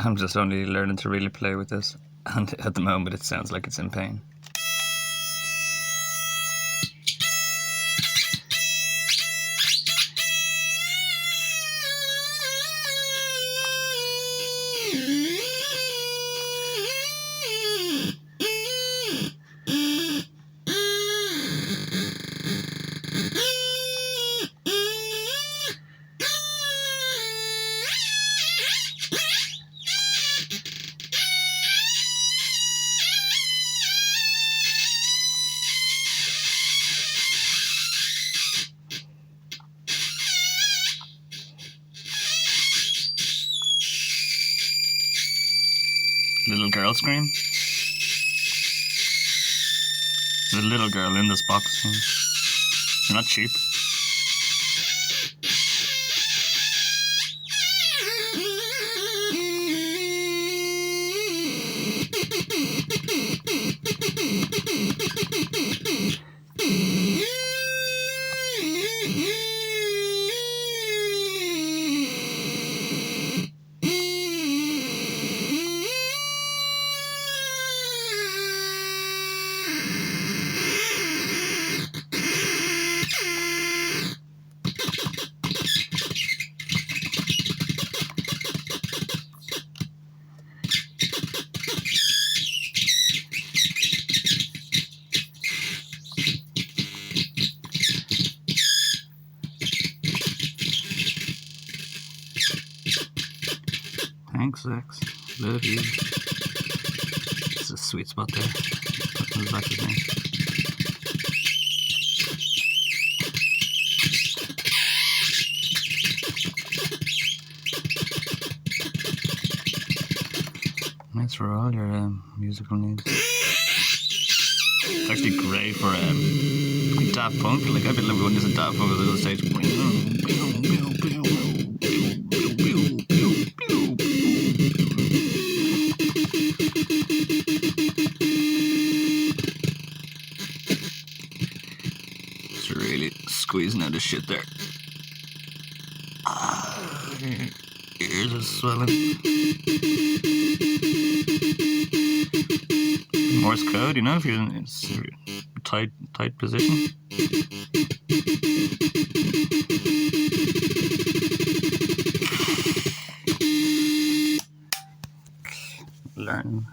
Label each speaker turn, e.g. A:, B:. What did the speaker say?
A: I'm just only learning to really play with this, and at the moment it sounds like it's in pain. Little girl scream? There's a little girl in this box. You're not cheap. Thanks, X. Love you. It's a sweet spot there. That back again. That's for all your musical needs. It's actually great for Daft Punk. Like, I bet everyone is a Daft Punk at the stage. It's really squeezing out the shit there. Ears are swelling. Morse code, you know, if you're in a tight position. Learn.